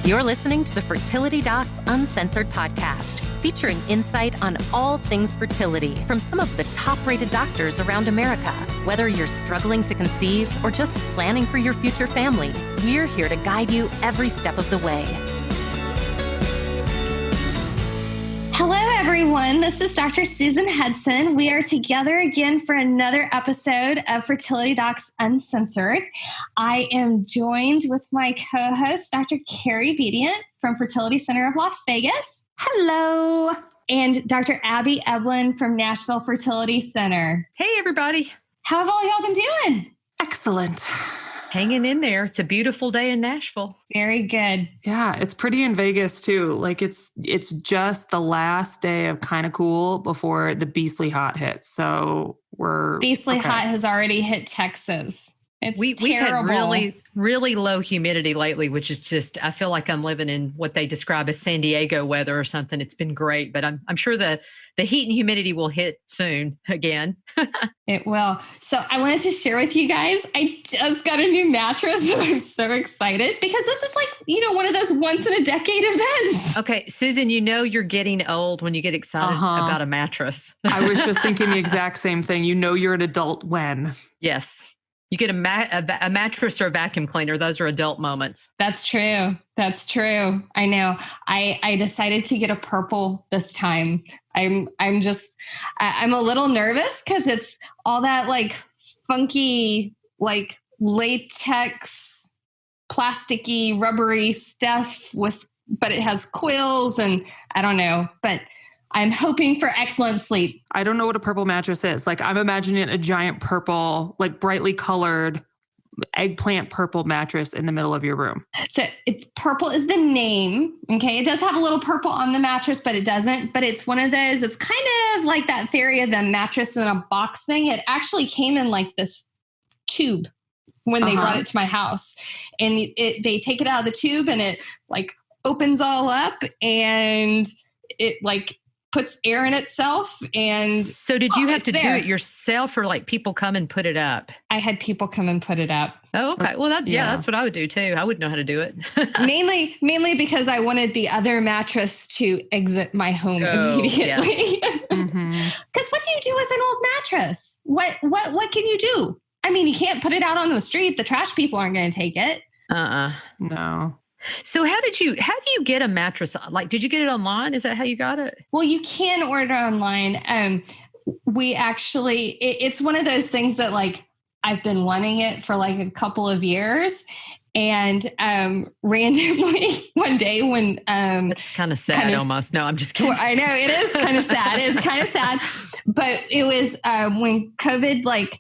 You're listening to the Fertility Docs Uncensored podcast, featuring insight on all things fertility from some of the top-rated doctors around America. Whether you're struggling to conceive or just planning for your future family, we're here to guide you every step of the way. Hello, everyone. This is Dr. Susan Hudson. We are together again for another episode of Fertility Docs Uncensored. I am joined with my co-host, Dr. Carrie Bedient from Fertility Center of Las Vegas. Hello. And Dr. Abby Eblen from Nashville Fertility Center. Hey, everybody. How have all y'all been doing? Excellent. Hanging in there. It's a beautiful day in Nashville. Very good. Yeah, it's pretty in Vegas too. Like it's just the last day of kind of cool before the beastly hot hits. So beastly hot has already hit Texas. We've had really low humidity lately, which is just, I feel like I'm living in what they describe as San Diego weather or something. It's been great, but I'm sure the heat and humidity will hit soon again. It will. So I wanted to share with you guys, I just got a new mattress and I'm so excited because this is like, one of those once in a decade events. Okay, Susan, you're getting old when you get excited about a mattress. I was just thinking the exact same thing. You're an adult when. Yes. You get a mattress or a vacuum cleaner. Those are adult moments. That's true. I know. I decided to get a purple this time. I'm a little nervous because it's all that like funky, like latex, plasticky, rubbery stuff but it has quills and I don't know, but I'm hoping for excellent sleep. I don't know what a purple mattress is. Like I'm imagining a giant purple, like brightly colored eggplant purple mattress in the middle of your room. So purple is the name. Okay. It does have a little purple on the mattress, but it doesn't. But it's one of those, it's kind of like that theory of the mattress in a box thing. It actually came in like this tube when they brought it to my house. And they take it out of the tube and it like opens all up and it like puts air in itself. And so did you have to do it yourself or like people come and put it up? I had people come and put it up. Oh, okay. Well, that's what I would do too. I wouldn't know how to do it. mainly because I wanted the other mattress to exit my home immediately. Because what do you do with an old mattress? What can you do? I mean, you can't put it out on the street. The trash people aren't going to take it. No. So how do you get a mattress? Like, did you get it online? Is that how you got it? Well, you can order online. We actually, it's one of those things that like, I've been wanting it for like a couple of years. And randomly one day when... It's kind of sad almost. No, I'm just kidding. I know, it is kind of sad. It's kind of sad. But it was when COVID like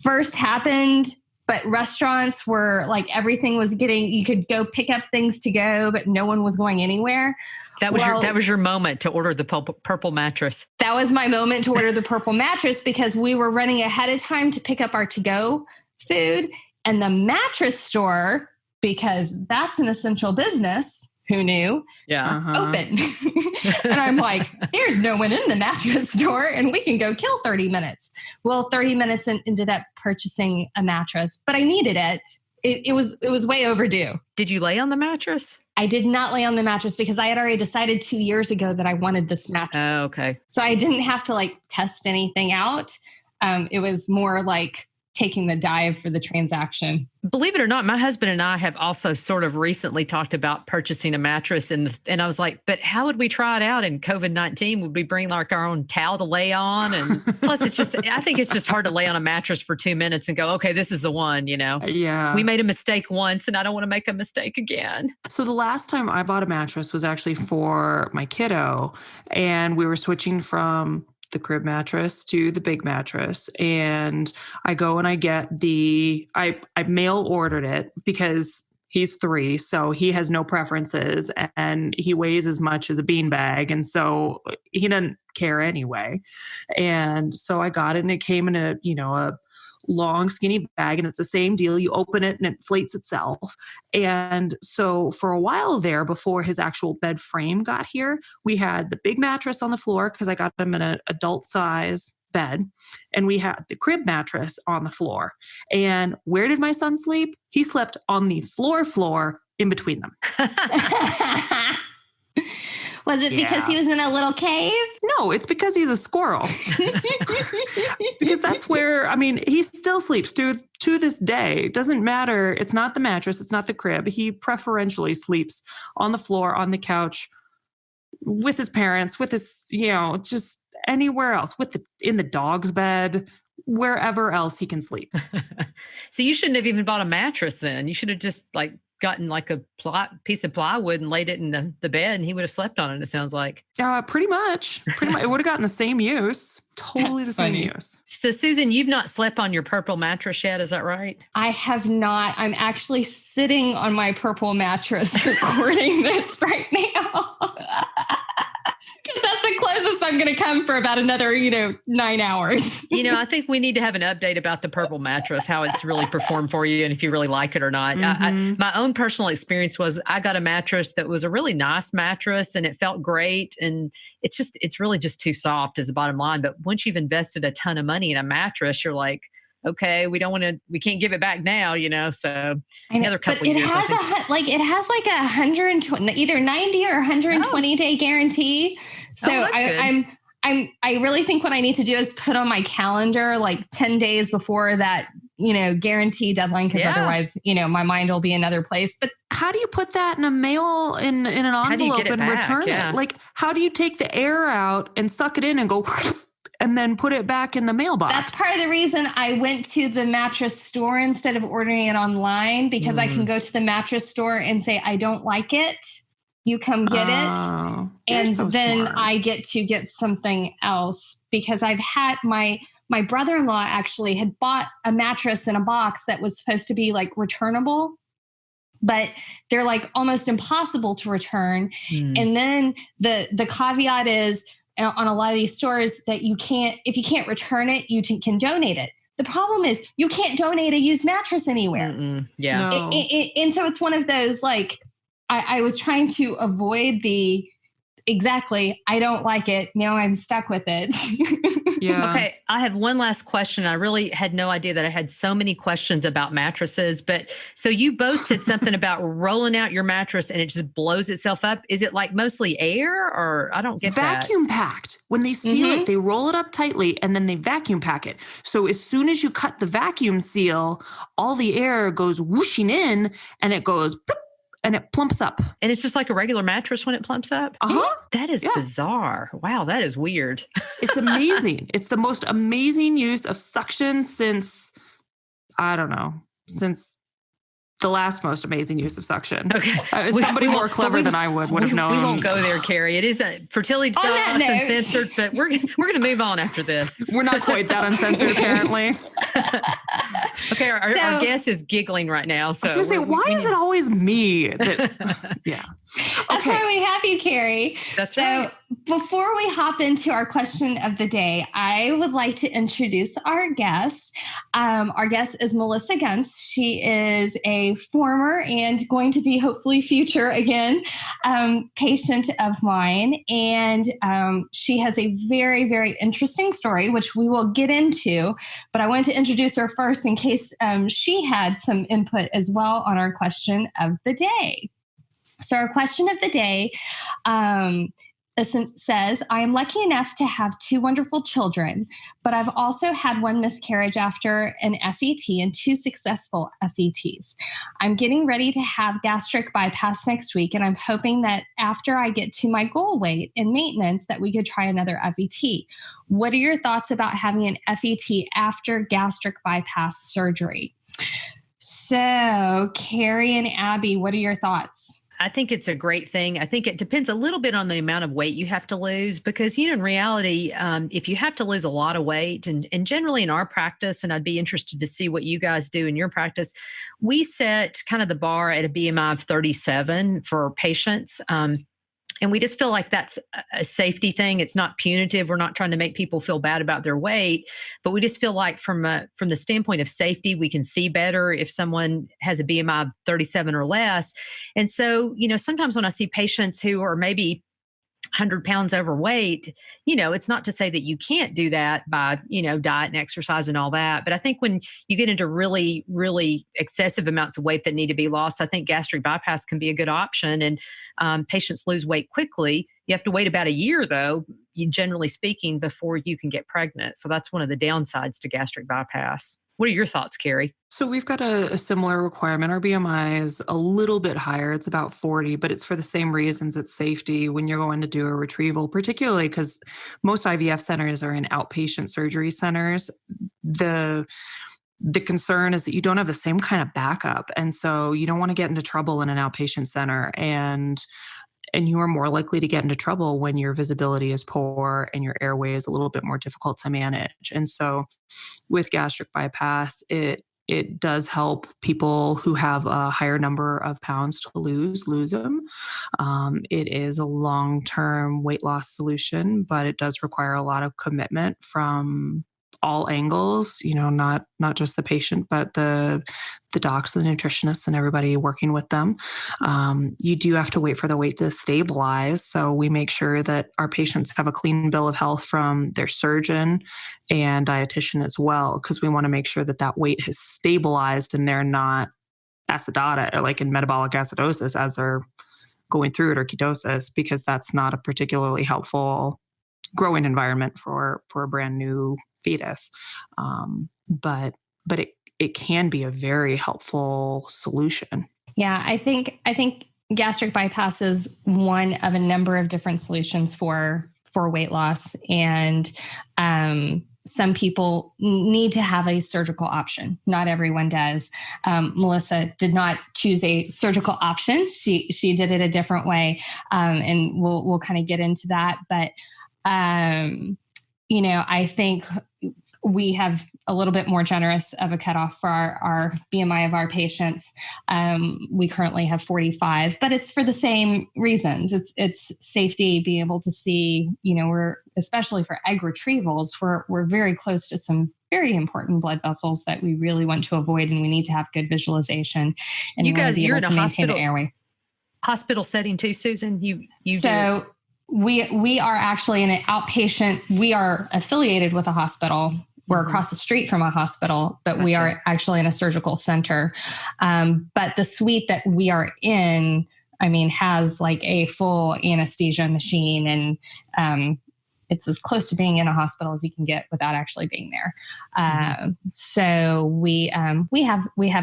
first happened, but restaurants were like, everything was you could go pick up things to go, but no one was going anywhere. That was your moment to order the purple mattress. That was my moment to order the purple mattress because we were running ahead of time to pick up our to-go food. And the mattress store, because that's an essential business, who knew? Yeah. Open. And I'm like, there's no one in the mattress store and we can go kill 30 minutes. Well, 30 minutes ended up purchasing a mattress, but I needed it. It was way overdue. Did you lay on the mattress? I did not lay on the mattress because I had already decided 2 years ago that I wanted this mattress. Oh, okay. So I didn't have to like test anything out. It was more like taking the dive for the transaction. Believe it or not, my husband and I have also sort of recently talked about purchasing a mattress. And I was like, but how would we try it out in COVID-19? Would we bring like our own towel to lay on? And plus I think it's just hard to lay on a mattress for 2 minutes and go, okay, this is the one, Yeah. We made a mistake once and I don't want to make a mistake again. So the last time I bought a mattress was actually for my kiddo, and we were switching from the crib mattress to the big mattress. And I go and I get I mail ordered it because he's 3, so he has no preferences and he weighs as much as a beanbag. And so he doesn't care anyway. And so I got it and it came in a long skinny bag, and it's the same deal. You open it and it inflates itself. And so for a while there, before his actual bed frame got here, we had the big mattress on the floor because I got him in an adult size bed, and we had the crib mattress on the floor. And where did my son sleep? He slept on the floor in between them. Was it because he was in a little cave? No, it's because he's a squirrel. Because that's where, I mean, he still sleeps to this day. It doesn't matter. It's not the mattress. It's not the crib. He preferentially sleeps on the floor, on the couch, with his parents, with his, just anywhere else, in the dog's bed, wherever else he can sleep. So you shouldn't have even bought a mattress then. You should have just gotten like a piece of plywood and laid it in the bed, and he would have slept on it, it sounds like. Pretty much. It would have gotten the same use. Totally the same use. So Susan, you've not slept on your purple mattress yet, is that right? I have not. I'm actually sitting on my purple mattress recording this right now. Because that's the closest I'm going to come for about another, 9 hours. I think we need to have an update about the purple mattress, how it's really performed for you and if you really like it or not. Mm-hmm. My own personal experience was I got a mattress that was a really nice mattress and it felt great. And it's really just too soft is the bottom line. But once you've invested a ton of money in a mattress, you're like, okay, we can't give it back now, so another couple years. It has it has like 120, either 90 or 120 day guarantee. So I really think what I need to do is put on my calendar like 10 days before that, guarantee deadline. Cause otherwise, my mind will be in another place. But how do you put that in a mail in an envelope and return it? Like, how do you take the air out and suck it in and go and then put it back in the mailbox? That's part of the reason I went to the mattress store instead of ordering it online, because I can go to the mattress store and say, I don't like it. You come get it. And so then smart. I get to get something else, because I've had my brother-in-law actually had bought a mattress in a box that was supposed to be like returnable, but they're like almost impossible to return. And then the caveat is, on a lot of these stores, that if you can't return it, you can donate it. The problem is you can't donate a used mattress anywhere. Yeah. No. And so it's one of those, like, I was trying to avoid I don't like it. Now I'm stuck with it. Yeah. Okay. I have one last question. I really had no idea that I had so many questions about mattresses, but so you both said something about rolling out your mattress and it just blows itself up. Is it like mostly air, or I don't get vacuum packed. When they seal it, they roll it up tightly and then they vacuum pack it. So as soon as you cut the vacuum seal, all the air goes whooshing in and it goes bloop, and it plumps up. And it's just like a regular mattress when it plumps up? Uh-huh. That is bizarre. Wow, that is weird. It's amazing. It's the most amazing use of suction since the last most amazing use of suction. Okay. Somebody more clever than I would have known. We won't go there, Carrie. It is a Fertility Docs uncensored, but we're going to move on after this. We're not quite that uncensored, apparently. Okay, our guest is giggling right now. So I was going to say, why is it always me? Yeah. That's why we have you, Carrie. That's right. Before we hop into our question of the day, I would like to introduce our guest. Our guest is Melissa Gunst. She is a former and going to be hopefully future again patient of mine. And she has a very, very interesting story, which we will get into. But I wanted to introduce her first in case she had some input as well on our question of the day. So our question of the day says, I am lucky enough to have 2 wonderful children, but I've also had 1 miscarriage after an FET and 2 successful FETs. I'm getting ready to have gastric bypass next week, and I'm hoping that after I get to my goal weight and maintenance that we could try another FET. What are your thoughts about having an FET after gastric bypass surgery? So, Carrie and Abby, what are your thoughts? I think it's a great thing. I think it depends a little bit on the amount of weight you have to lose, because, in reality, if you have to lose a lot of weight, and generally in our practice, and I'd be interested to see what you guys do in your practice, we set kind of the bar at a BMI of 37 for patients. And we just feel like that's a safety thing. It's not punitive. We're not trying to make people feel bad about their weight, but we just feel like from the standpoint of safety, we can see better if someone has a BMI of 37 or less. And so, sometimes when I see patients who are maybe 100 pounds overweight, it's not to say that you can't do that by, diet and exercise and all that. But I think when you get into really, really excessive amounts of weight that need to be lost, I think gastric bypass can be a good option. And patients lose weight quickly. You have to wait about a year, though, generally speaking, before you can get pregnant. So that's one of the downsides to gastric bypass. What are your thoughts, Carrie? So we've got a similar requirement. Our BMI is a little bit higher. It's about 40, but it's for the same reasons. It's safety when you're going to do a retrieval, particularly because most IVF centers are in outpatient surgery centers. The concern is that you don't have the same kind of backup. And so you don't want to get into trouble in an outpatient center. And you are more likely to get into trouble when your visibility is poor and your airway is a little bit more difficult to manage. And so with gastric bypass, it does help people who have a higher number of pounds to lose them. It is a long-term weight loss solution, but it does require a lot of commitment from all angles, not just the patient, but the docs, the nutritionists, and everybody working with them. You do have to wait for the weight to stabilize. So we make sure that our patients have a clean bill of health from their surgeon and dietitian as well, because we want to make sure that weight has stabilized and they're not acidotic, or like in metabolic acidosis as they're going through it, or ketosis, because that's not a particularly helpful growing environment for a brand new fetus. But it can be a very helpful solution. Yeah, I think gastric bypass is one of a number of different solutions for weight loss. And some people need to have a surgical option. Not everyone does. Melissa did not choose a surgical option. She did it a different way. And we'll kind of get into that. But I think we have a little bit more generous of a cutoff for our BMI of our patients. We currently have 45, but it's for the same reasons. It's safety, being able to see, we're, especially for egg retrievals, we're very close to some very important blood vessels that we really want to avoid, and we need to have good visualization. And you guys, you're in a maintain the airway. Hospital setting too, Susan. You so. Do. We are actually in an outpatient. We are affiliated with a hospital. We're across the street from a hospital, but we are actually in a surgical center. But the suite that we are in, has like a full anesthesia machine, and it's as close to being in a hospital as you can get without actually being there. So we have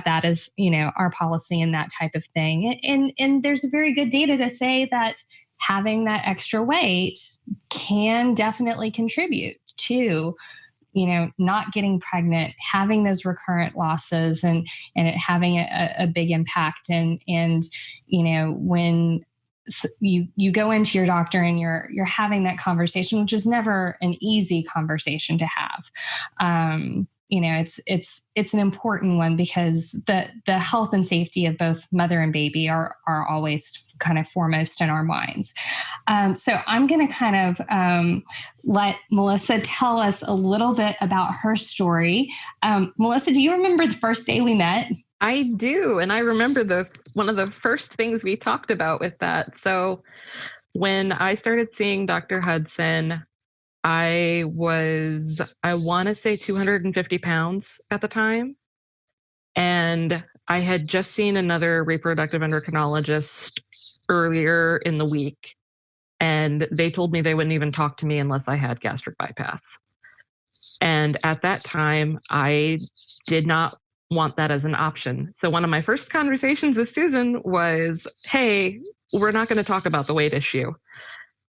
that as our policy and that type of thing. And there's very good data to say that having that extra weight can definitely contribute to, not getting pregnant, having those recurrent losses, and it having a big impact. And when you go into your doctor and you're having that conversation, which is never an easy conversation to have. It's an important one, because the health and safety of both mother and baby are always kind of foremost in our minds. So I'm going to kind of let Melissa tell us a little bit about her story. Melissa, do you remember the first day we met? I do. And I remember one of the first things we talked about with that. So when I started seeing Dr. Hudson, I want to say 250 pounds at the time. And I had just seen another reproductive endocrinologist earlier in the week. And they told me they wouldn't even talk to me unless I had gastric bypass. And at that time, I did not want that as an option. So one of my first conversations with Susan was, hey, we're not going to talk about the weight issue.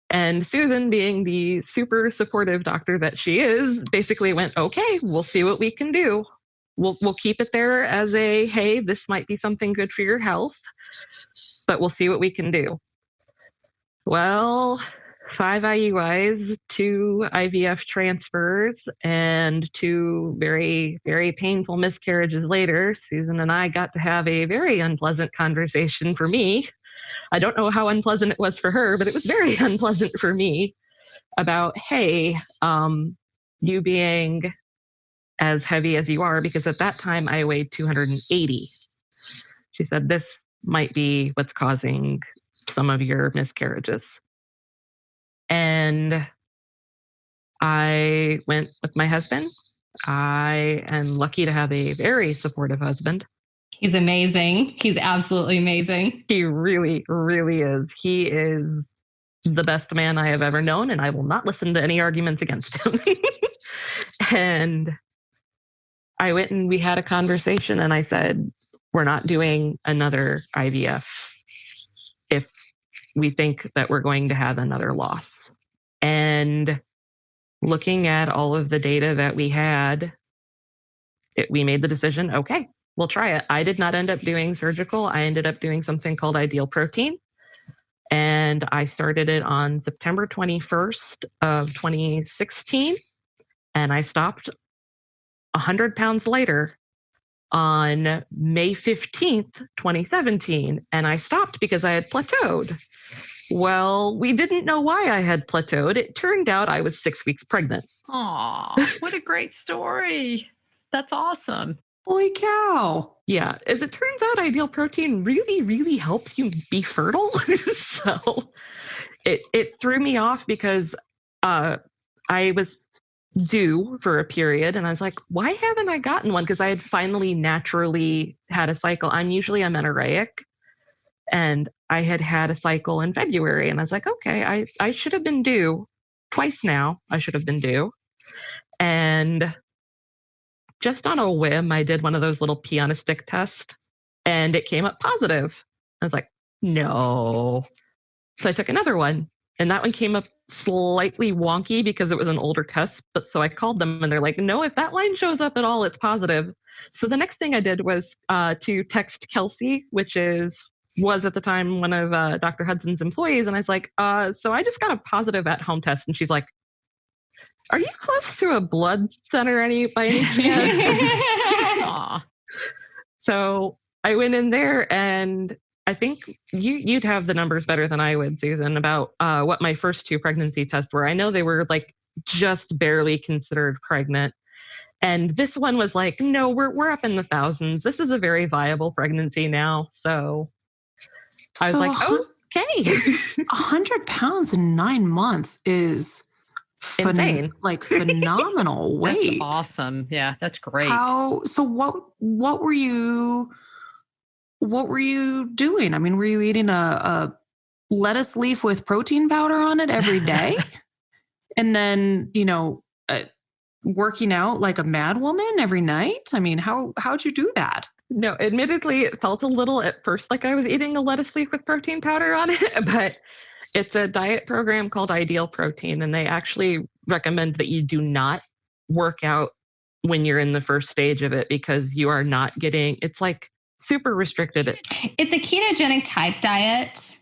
And Susan, being the super supportive doctor that she is, basically went, okay, we'll see what we can do. We'll keep it there as a, hey, this might be something good for your health, but we'll see what we can do. Well, 5 IUIs, 2 IVF transfers, and 2 very, very painful miscarriages later, Susan and I got to have a very unpleasant conversation for me. I don't know how unpleasant it was for her, but it was very unpleasant for me about, hey, you being as heavy as you are, because at that time I weighed 280. She said, this might be what's causing some of your miscarriages. And I went with my husband. I am lucky to have a very supportive husband. He's amazing. He's absolutely amazing. He really, really is. He is the best man I have ever known, and I will not listen to any arguments against him. And I went and we had a conversation, and I said, we're not doing another IVF if we think that we're going to have another loss. And looking at all of the data that we had, we made the decision, okay, we'll try it. I did not end up doing surgical. I ended up doing something called ideal protein. And I started it on September 21st of 2016. And I stopped 100 pounds later on May 15th, 2017. And I stopped because I had plateaued. Well, we didn't know why I had plateaued. It turned out I was 6 weeks pregnant. Aw, what a great story. That's awesome. Holy cow. Yeah, as it turns out, ideal protein really, really helps you be fertile. So it threw me off because I was due for a period and I was like, why haven't I gotten one? Because I had finally naturally had a cycle. I'm usually amenorrheic, and I had a cycle in February, and I was like, okay, I should have been due twice now. I should have been due. And just on a whim, I did one of those little pee on a stick tests, and it came up positive. I was like, no. So I took another one, and that one came up slightly wonky because it was an older test. But so I called them, and they're like, no, if that line shows up at all, it's positive. So the next thing I did was to text Kelsey, which was at the time one of Dr. Hudson's employees. And I was like, so I just got a positive at-home test. And she's like, are you close to a blood center by any chance? So I went in there, and I think you'd have the numbers better than I would, Susan, about what my first two pregnancy tests were. I know they were like just barely considered pregnant. And this one was like, no, we're up in the thousands. This is a very viable pregnancy now. So I was like, okay. 100 pounds in 9 months is insane. Like phenomenal weight. That's awesome. Yeah, that's great. So what were you doing? I mean, were you eating a lettuce leaf with protein powder on it every day? And then, working out like a mad woman every night? I mean, how'd you do that? No, admittedly, it felt a little at first like I was eating a lettuce leaf with protein powder on it, but it's a diet program called Ideal Protein, and they actually recommend that you do not work out when you're in the first stage of it because you are not getting, it's like super restricted. It's a ketogenic type diet.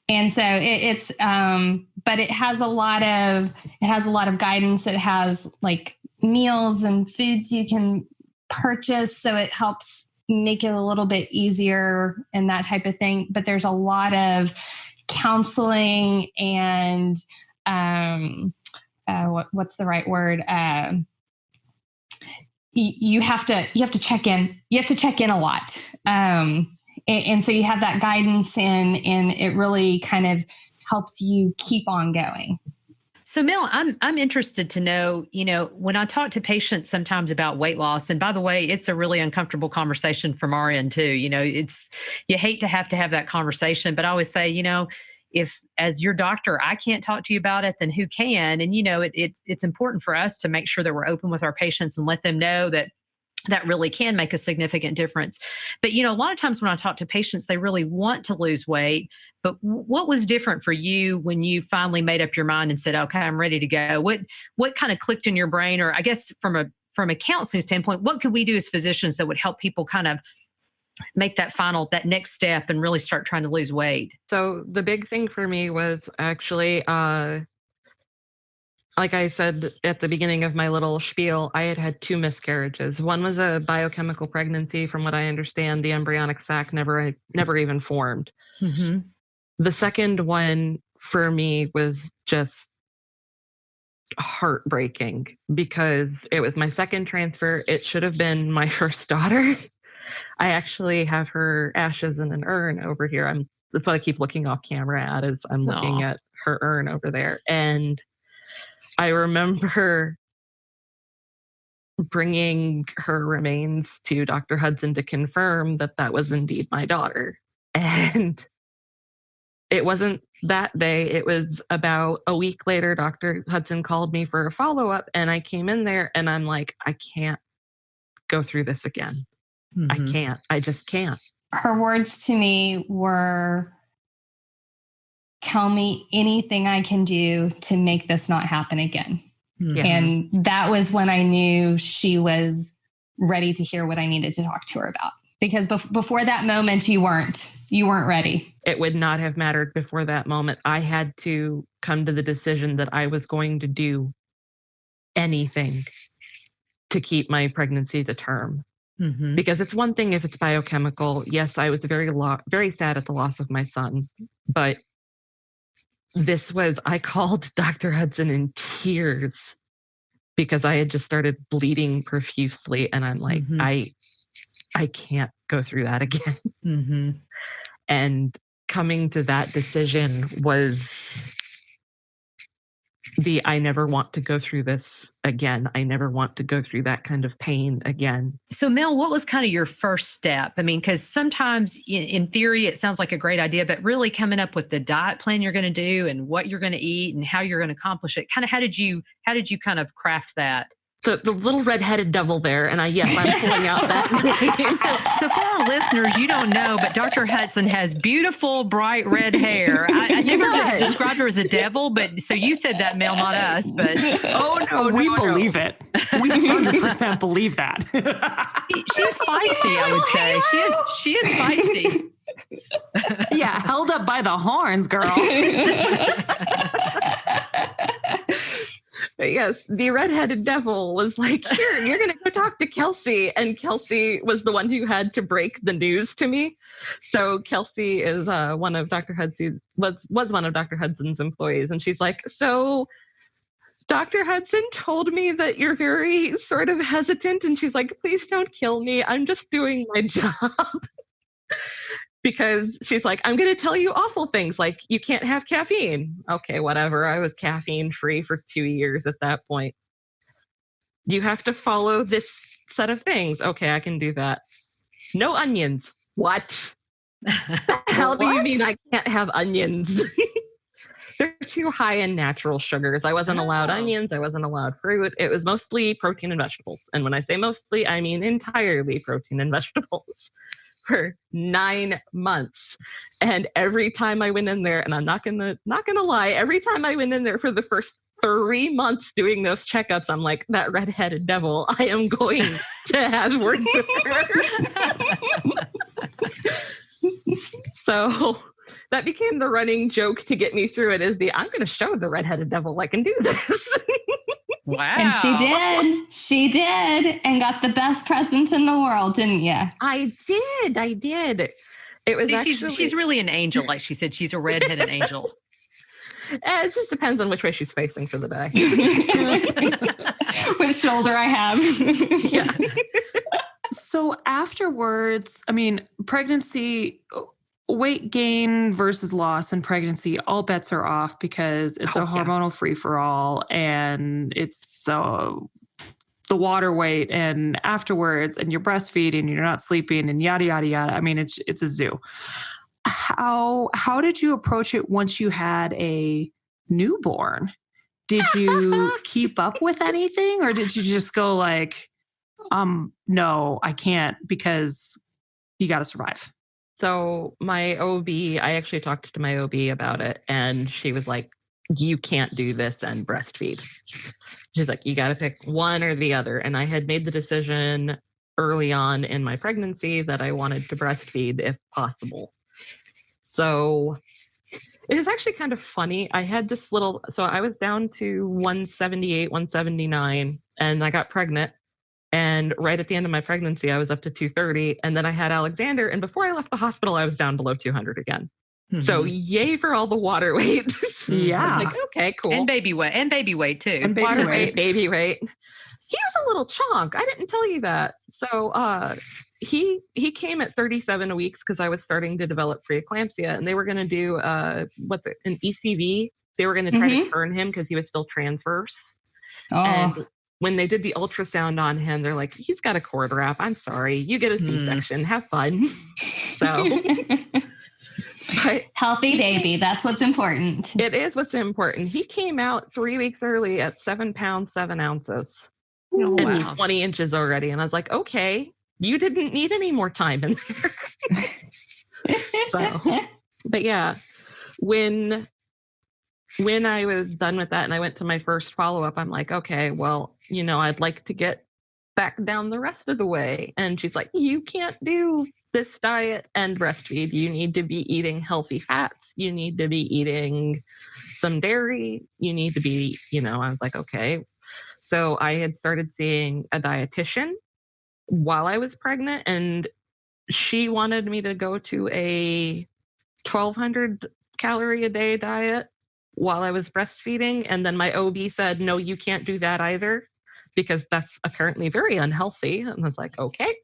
And so it's, but it has a lot of guidance. It has like meals and foods you can purchase. So it helps make it a little bit easier and that type of thing. But there's a lot of counseling and, what's the right word? You have to check in. You have to check in a lot. And so you have that guidance and it really kind of helps you keep on going. So Mel, I'm interested to know, when I talk to patients sometimes about weight loss, and by the way, it's a really uncomfortable conversation from our end too. You hate to have that conversation, but I always say, if as your doctor, I can't talk to you about it, then who can? And, it's important for us to make sure that we're open with our patients and let them know that really can make a significant difference. But, a lot of times when I talk to patients, they really want to lose weight. But what was different for you when you finally made up your mind and said, okay, I'm ready to go? What kind of clicked in your brain? Or I guess from a counseling standpoint, what could we do as physicians that would help people kind of make that next step and really start trying to lose weight? So the big thing for me was actually, like I said at the beginning of my little spiel, I had 2 miscarriages. One was a biochemical pregnancy. From what I understand, the embryonic sac never even formed. Mm-hmm. The second one for me was just heartbreaking because it was my second transfer. It should have been my first daughter. I actually have her ashes in an urn over here. That's what I keep looking off camera at as I'm looking at her urn over there. And I remember bringing her remains to Dr. Hudson to confirm that that was indeed my daughter. And it wasn't that day. It was about a week later, Dr. Hudson called me for a follow-up, and I came in there and I'm like, I can't go through this again. I can't. I just can't. Her words to me were, tell me anything I can do to make this not happen again. Yeah. And that was when I knew she was ready to hear what I needed to talk to her about. Because before that moment, you weren't ready. It would not have mattered before that moment. I had to come to the decision that I was going to do anything to keep my pregnancy to term. Because it's one thing if it's biochemical. Yes, I was very sad at the loss of my son, but this was, I called Dr. Hudson in tears because I had just started bleeding profusely, and I'm like, I can't go through that again. And coming to that decision was I never want to go through this again. I never want to go through that kind of pain again. So Mel, what was kind of your first step? I mean, because sometimes in theory, it sounds like a great idea, but really coming up with the diet plan you're going to do and what you're going to eat and how you're going to accomplish it. Kind of how did you kind of craft that? The little redheaded devil there. And I'm pulling out that name. So for our listeners, you don't know, but Dr. Hudson has beautiful, bright red hair. I never described her as a devil, but so you said that, Mel, not us. But we believe it. We 100% believe that. She's feisty, I would say. She is feisty. Yeah, held up by the horns, girl. But yes, the redheaded devil was like, here, you're going to go talk to Kelsey. And Kelsey was the one who had to break the news to me. So Kelsey is one of Dr. Hudson's, was one of Dr. Hudson's employees. And she's like, so Dr. Hudson told me that you're very sort of hesitant. And she's like, please don't kill me. I'm just doing my job. Because she's like, I'm going to tell you awful things like you can't have caffeine. Okay, whatever. I was caffeine free for 2 years at that point. You have to follow this set of things. Okay, I can do that. No onions. What? The hell do you mean I can't have onions? They're too high in natural sugars. I wasn't allowed onions. I wasn't allowed fruit. It was mostly protein and vegetables. And when I say mostly, I mean entirely protein and vegetables. For 9 months. And every time I went in there, and I'm not gonna lie, every time I went in there for the first 3 months doing those checkups, I'm like, that redheaded devil, I am going to have words with her. So that became the running joke to get me through it, is I'm going to show the redheaded devil I can do this. Wow. And she did, and got the best present in the world, didn't you? I did. It was she's really an angel, like she said. She's a redheaded angel. It just depends on which way she's facing for the day. Which shoulder I have. Yeah. So afterwards, I mean, pregnancy, weight gain versus loss in pregnancy, all bets are off because it's a hormonal free-for-all, and it's the water weight, and afterwards, and you're breastfeeding, and you're not sleeping, and yada, yada, yada. I mean, it's a zoo. How did you approach it once you had a newborn? Did you keep up with anything, or did you just go like, no, I can't, because you got to survive? So my OB, I actually talked to my OB about it, and she was like, you can't do this and breastfeed. She's like, you got to pick one or the other. And I had made the decision early on in my pregnancy that I wanted to breastfeed if possible. So it is actually kind of funny. I had this so I was down to 178, 179, and I got pregnant. And right at the end of my pregnancy, I was up to 230. And then I had Alexander. And before I left the hospital, I was down below 200 again. Mm-hmm. So yay for all the water weight. Yeah. I was like, okay, cool. And baby weight too. And water weight, baby weight. He was a little chonk. I didn't tell you that. So he came at 37 weeks because I was starting to develop preeclampsia, and they were going to do an ECV. They were going to try to turn him because he was still transverse. Oh. And when they did the ultrasound on him, they're like, he's got a cord wrap. I'm sorry. You get a C-section. Have fun. So, but healthy baby. That's what's important. It is what's important. He came out 3 weeks early at 7 pounds, 7 ounces. Oh, and wow. 20 inches already. And I was like, okay, you didn't need any more time in there. So, but yeah, when I was done with that and I went to my first follow-up, I'm like, okay, well, I'd like to get back down the rest of the way. And she's like, you can't do this diet and breastfeed. You need to be eating healthy fats. You need to be eating some dairy. You need to be, I was like, okay. So I had started seeing a dietitian while I was pregnant, and she wanted me to go to a 1,200 calorie a day diet while I was breastfeeding. And then my OB said, no, you can't do that either, because that's apparently very unhealthy. And I was like, okay.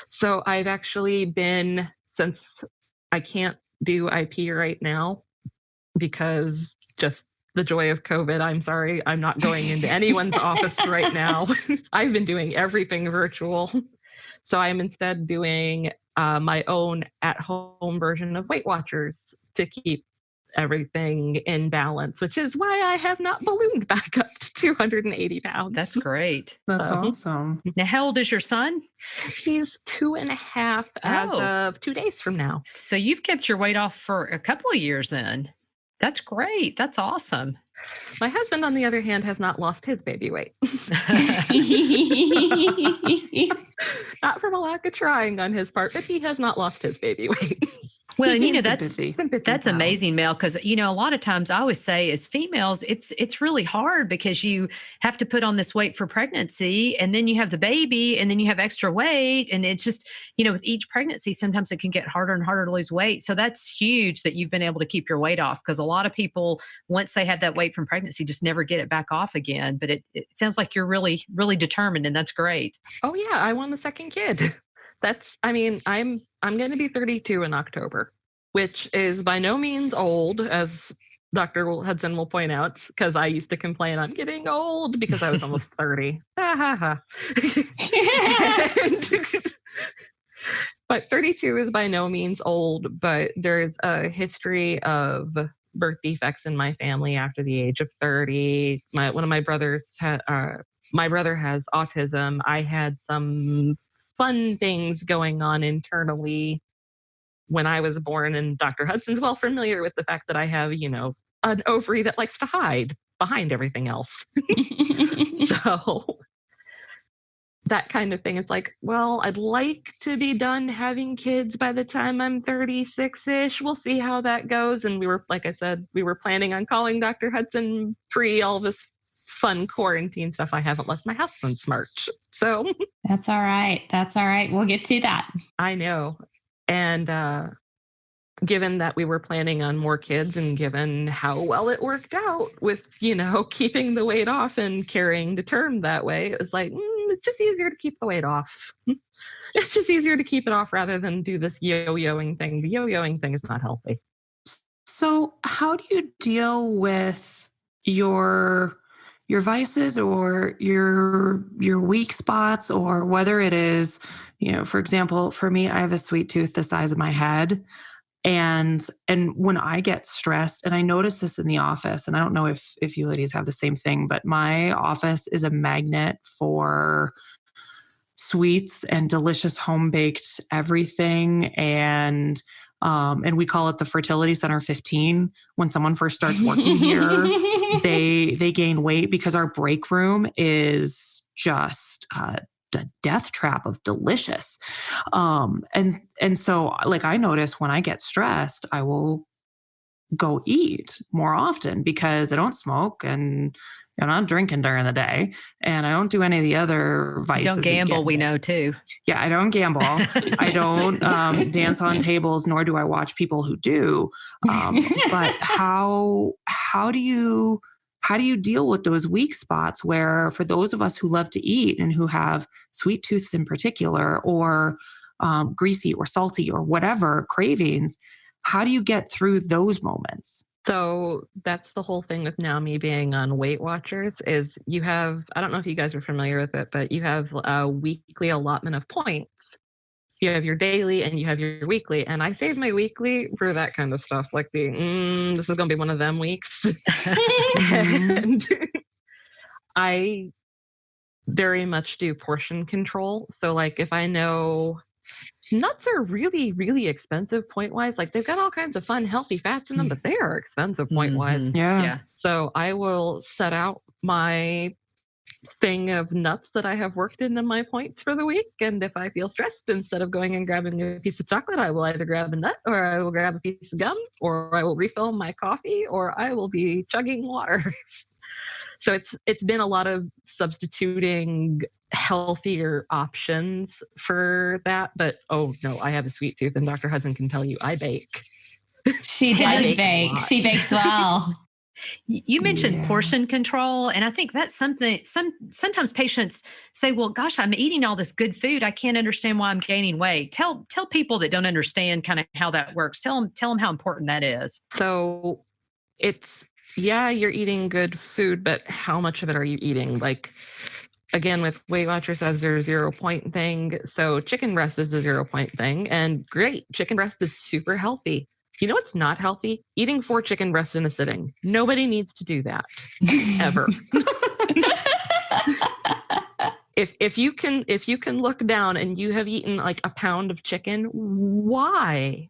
So I've actually been, since I can't do IP right now because just the joy of COVID, I'm sorry, I'm not going into anyone's office right now. I've been doing everything virtual. So I'm instead doing my own at-home version of Weight Watchers to keep everything in balance, which is why I have not ballooned back up to 280 pounds. That's great. That's awesome. Now, how old is your son? He's 2.5 as of 2 days from now. So you've kept your weight off for a couple of years then. That's great. That's awesome. My husband, on the other hand, has not lost his baby weight. Not from a lack of trying on his part, but he has not lost his baby weight. Well, and that's amazing, Mel, because a lot of times I always say as females, it's really hard because you have to put on this weight for pregnancy, and then you have the baby, and then you have extra weight, and it's just, with each pregnancy, sometimes it can get harder and harder to lose weight. So that's huge that you've been able to keep your weight off, because a lot of people, once they have that weight from pregnancy, just never get it back off again. But it sounds like you're really, really determined, and that's great. Oh yeah, I want the second kid. I'm going to be 32 in October, which is by no means old, as Dr. Hudson will point out, because I used to complain I'm getting old because I was almost 30. But 32 is by no means old, but there's a history of birth defects in my family after the age of 30. One of my brothers my brother has autism. I had some fun things going on internally when I was born, and Dr. Hudson's well familiar with the fact that I have, an ovary that likes to hide behind everything else. So that kind of thing. It's like, well, I'd like to be done having kids by the time I'm 36-ish. We'll see how that goes. And like I said, we were planning on calling Dr. Hudson pre all this fun quarantine stuff. I haven't left my house since March. So That's all right. We'll get to that. I know. And given that we were planning on more kids, and given how well it worked out with, keeping the weight off and carrying to term that way, it was like, it's just easier to keep the weight off. It's just easier to keep it off rather than do this yo-yoing thing. The yo-yoing thing is not healthy. So how do you deal with your vices or your weak spots, or whether it is, for example, for me, I have a sweet tooth the size of my head. And when I get stressed, and I notice this in the office, and I don't know if you ladies have the same thing, but my office is a magnet for sweets and delicious home-baked everything. And we call it the Fertility Center 15. When someone first starts working here, they gain weight because our break room is just a death trap of delicious. And so like I notice when I get stressed, I will go eat more often because I don't smoke and I'm not drinking during the day, and I don't do any of the other vices. Don't gamble, we know too. Yeah, I don't gamble. I don't dance on tables, nor do I watch people who do. But how do you how do you deal with those weak spots where for those of us who love to eat and who have sweet tooths in particular, or greasy or salty or whatever cravings, how do you get through those moments? So that's the whole thing with now me being on Weight Watchers is you have, I don't know if you guys are familiar with it, but you have a weekly allotment of points. You have your daily and you have your weekly. And I save my weekly for that kind of stuff, like this is going to be one of them weeks. And I very much do portion control. So like if I know nuts are really, really expensive point-wise, like they've got all kinds of fun, healthy fats in them, but they are expensive point-wise. Mm-hmm. Yeah. So I will set out my thing of nuts that I have worked into my points for the week. And if I feel stressed, instead of going and grabbing a piece of chocolate, I will either grab a nut or I will grab a piece of gum or I will refill my coffee or I will be chugging water. So it's been a lot of substituting healthier options for that. But oh no, I have a sweet tooth and Dr. Hudson can tell you I bake. She does bake. She bakes well. You mentioned portion control, and I think that's something sometimes patients say, well, gosh, I'm eating all this good food. I can't understand why I'm gaining weight. Tell people that don't understand kind of how that works. Tell them how important that is. So it's, you're eating good food, but how much of it are you eating? Like, again, with Weight Watchers as their 0 point thing. So chicken breast is a 0 point thing, and great. Chicken breast is super healthy. You know what's not healthy? Eating 4 chicken breasts in a sitting. Nobody needs to do that ever. If you can look down and you have eaten like a pound of chicken, why?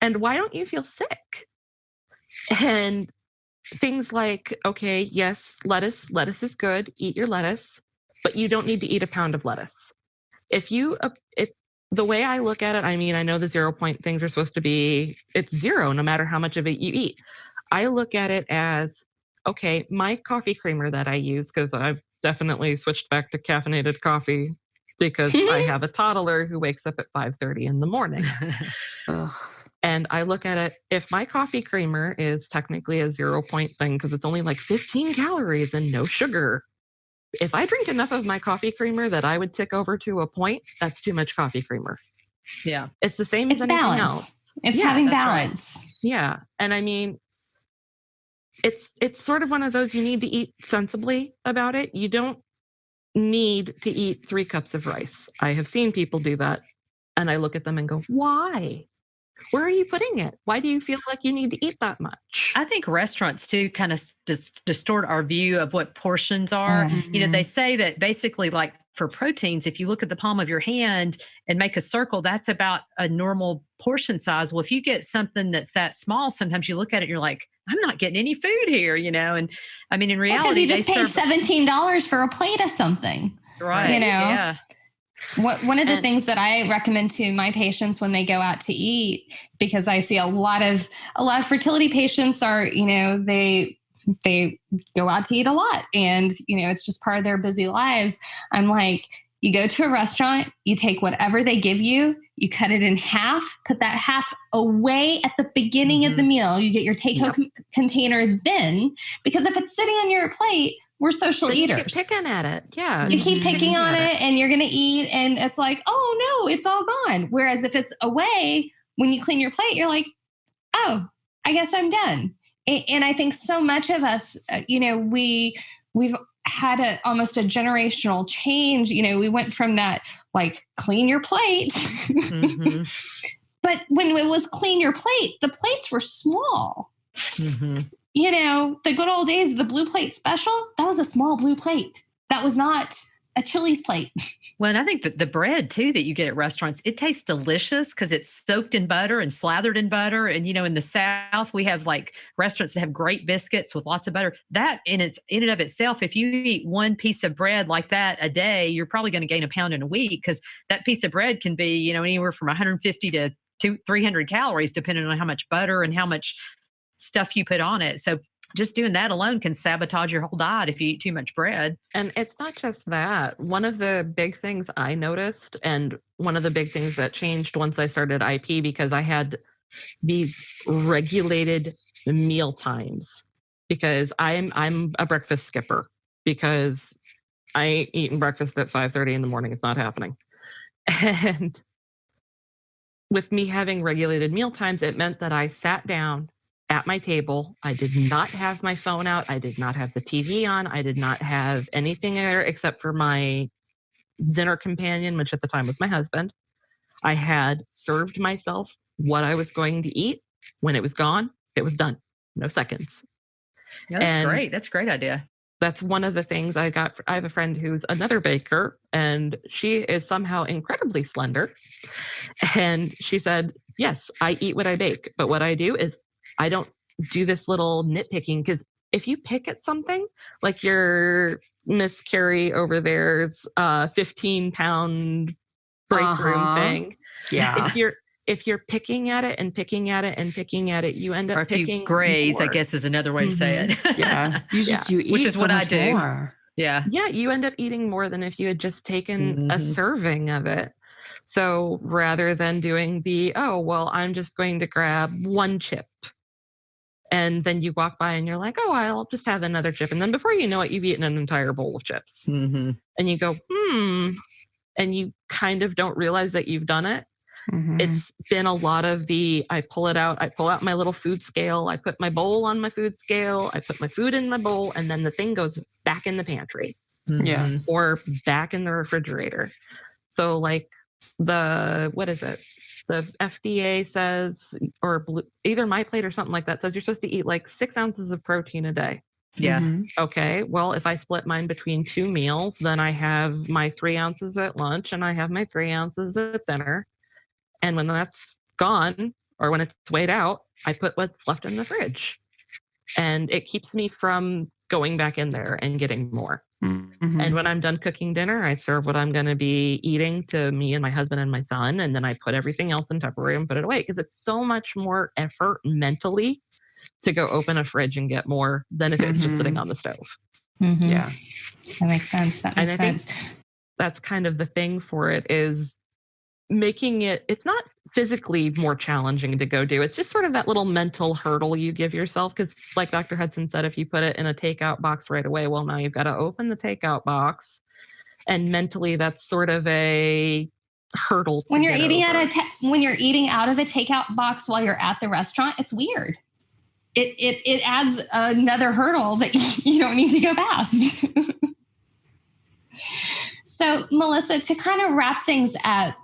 And why don't you feel sick? And things like, okay, yes, lettuce is good. Eat your lettuce, but you don't need to eat a pound of lettuce. The way I look at it, I mean, I know the 0 point things are supposed to be, it's 0 no matter how much of it you eat. I look at it as, okay, my coffee creamer that I use, because I've definitely switched back to caffeinated coffee because I have a toddler who wakes up at 5:30 in the morning. And I look at it, if my coffee creamer is technically a 0 point thing, because it's only like 15 calories and no sugar, if I drink enough of my coffee creamer that I would tick over to a point, that's too much coffee creamer. Yeah. It's the same as anything else. It's having balance. Right. Yeah. And I mean, it's sort of one of those, you need to eat sensibly about it. You don't need to eat 3 cups of rice. I have seen people do that. And I look at them and go, why? Where are you putting it? Why do you feel like you need to eat that much? I think restaurants too kind of distort our view of what portions are. Mm-hmm. You know, they say that basically, like for proteins, if you look at the palm of your hand and make a circle, that's about a normal portion size. Well, if you get something that's that small, sometimes you look at it and you're like, I'm not getting any food here, you know? And I mean, in reality, because you just paid $17 for a plate of something. Right. You know? Yeah. One of the things that I recommend to my patients when they go out to eat, because I see a lot of fertility patients are, you know, they go out to eat a lot and, you know, it's just part of their busy lives. I'm like, you go to a restaurant, you take whatever they give you, you cut it in half, put that half away at the beginning of the meal. You get your take-home container then, because if it's sitting on your plate, we're social eaters. You keep picking at it. Yeah. You keep picking on it and you're going to eat and it's like, oh no, it's all gone. Whereas if it's away, when you clean your plate, you're like, oh, I guess I'm done. And I think so much of us, you know, we've had almost a generational change. You know, we went from that, like, clean your plate. Mm-hmm. But when it was clean your plate, the plates were small. Mm-hmm. You know, the good old days of the blue plate special, that was a small blue plate. That was not a Chili's plate. Well, and I think that the bread too that you get at restaurants, it tastes delicious because it's soaked in butter and slathered in butter. And, you know, in the South, we have like restaurants that have great biscuits with lots of butter. That in and of itself, if you eat one piece of bread like that a day, you're probably going to gain a pound in a week because that piece of bread can be, you know, anywhere from 150 to 300 calories, depending on how much butter and how much stuff you put on it. So just doing that alone can sabotage your whole diet if you eat too much bread. And it's not just that. One of the big things I noticed, and one of the big things that changed once I started IP, because I had these regulated meal times. because I'm a breakfast skipper because I ain't eating breakfast at 5:30 in the morning. It's not happening. And with me having regulated meal times, it meant that I sat down at my table. I did not have my phone out. I did not have the TV on. I did not have anything there except for my dinner companion, which at the time was my husband. I had served myself what I was going to eat. When it was gone, it was done. No seconds. No, that's great. That's a great idea. That's one of the things I got. I have a friend who's another baker, and she is somehow incredibly slender. And she said, yes, I eat what I bake. But what I do is I don't do this little nitpicking, because if you pick at something, like your Miss Carrie over there's 15-pound break room thing. Yeah. If you're picking at it and picking at it and picking at it, you end up picking graze, more. I guess is another way to say it. Yeah. You eat which is so what I much do. More. Yeah. Yeah, you end up eating more than if you had just taken a serving of it. So rather than doing I'm just going to grab one chip. And then you walk by and you're like, I'll just have another chip. And then before you know it, you've eaten an entire bowl of chips. Mm-hmm. And you go, and you kind of don't realize that you've done it. Mm-hmm. It's been a lot of I pull out my little food scale, I put my bowl on my food scale, I put my food in my bowl, and then the thing goes back in the pantry. Yeah. Or back in the refrigerator. So like the FDA says, or either My Plate or something like that says you're supposed to eat like 6 ounces of protein a day. Yeah. Mm-hmm. Okay. Well, if I split mine between 2 meals, then I have my 3 ounces at lunch and I have my 3 ounces at dinner. And when that's gone, or when it's weighed out, I put what's left in the fridge. And it keeps me from going back in there and getting more. Mm-hmm. And when I'm done cooking dinner, I serve what I'm going to be eating to me and my husband and my son. And then I put everything else in Tupperware and put it away, because it's so much more effort mentally to go open a fridge and get more than if it's just sitting on the stove. Mm-hmm. Yeah. That makes sense. And I think that's kind of the thing for it, is making it's not physically more challenging to go do. It's just sort of that little mental hurdle you give yourself. Because like Dr. Hudson said, if you put it in a takeout box right away, well, now you've got to open the takeout box. And mentally, that's sort of a hurdle. When you're eating when you're eating out of a takeout box while you're at the restaurant, it's weird. It adds another hurdle that you don't need to go past. So, Melissa, to kind of wrap things up,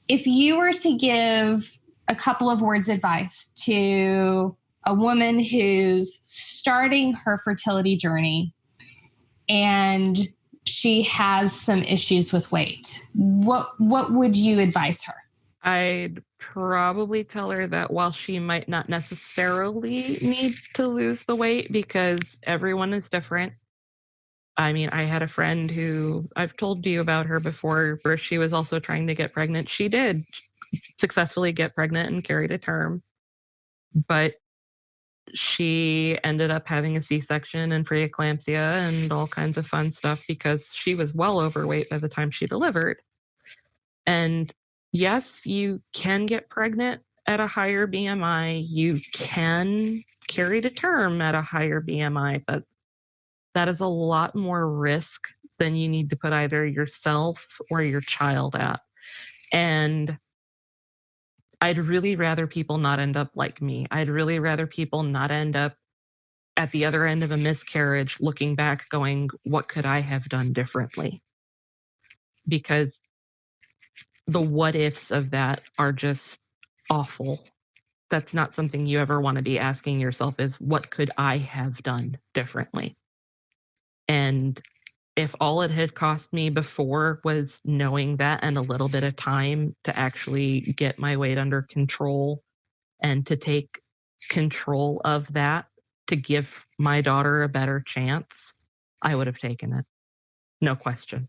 if you were to give a couple of words of advice to a woman who's starting her fertility journey and she has some issues with weight, what would you advise her? I'd probably tell her that while she might not necessarily need to lose the weight, because everyone is different. I mean, I had a friend who I've told you about her before, where she was also trying to get pregnant. She did successfully get pregnant and carry to term, but she ended up having a C-section and preeclampsia and all kinds of fun stuff because she was well overweight by the time she delivered. And yes, you can get pregnant at a higher BMI. You can carry to term at a higher BMI, but that is a lot more risk than you need to put either yourself or your child at. And I'd really rather people not end up like me. I'd really rather people not end up at the other end of a miscarriage looking back going, what could I have done differently? Because the what ifs of that are just awful. That's not something you ever want to be asking yourself, is what could I have done differently? And if all it had cost me before was knowing that and a little bit of time to actually get my weight under control and to take control of that to give my daughter a better chance, I would have taken it. No question.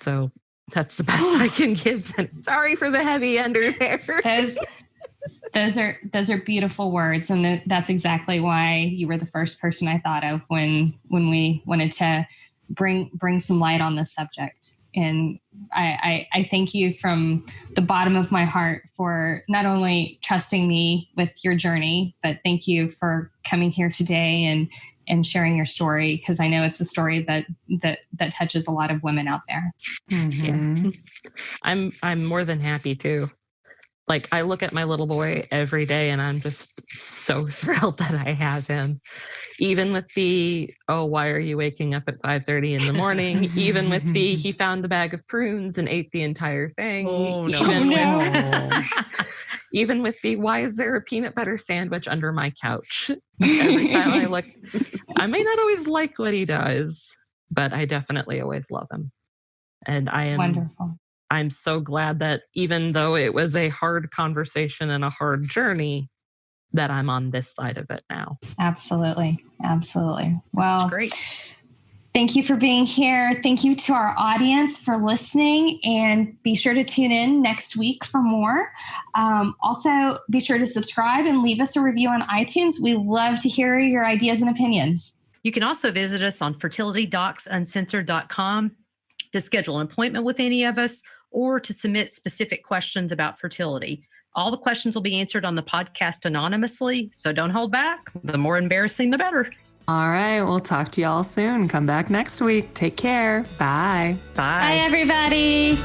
So that's the best I can give. Sorry for the heavy under there. Those are beautiful words, and that's exactly why you were the first person I thought of when we wanted to bring some light on this subject. And I thank you from the bottom of my heart for not only trusting me with your journey, but thank you for coming here today and sharing your story, because I know it's a story that touches a lot of women out there. Yeah. I'm more than happy to. Like, I look at my little boy every day and I'm just so thrilled that I have him. Even with the, oh, why are you waking up at 5:30 in the morning? Even with the, he found the bag of prunes and ate the entire thing. Oh, no. Even with the, why is there a peanut butter sandwich under my couch? Every time I look, I may not always like what he does, but I definitely always love him. And I am wonderful. I'm so glad that even though it was a hard conversation and a hard journey, that I'm on this side of it now. Absolutely. Absolutely. Well, That's great. Thank you for being here. Thank you to our audience for listening, and be sure to tune in next week for more. Also, be sure to subscribe and leave us a review on iTunes. We love to hear your ideas and opinions. You can also visit us on fertilitydocs.uncensored.com to schedule an appointment with any of us or to submit specific questions about fertility. All the questions will be answered on the podcast anonymously, so don't hold back. The more embarrassing, the better. All right. We'll talk to y'all soon. Come back next week. Take care. Bye. Bye. Bye, everybody.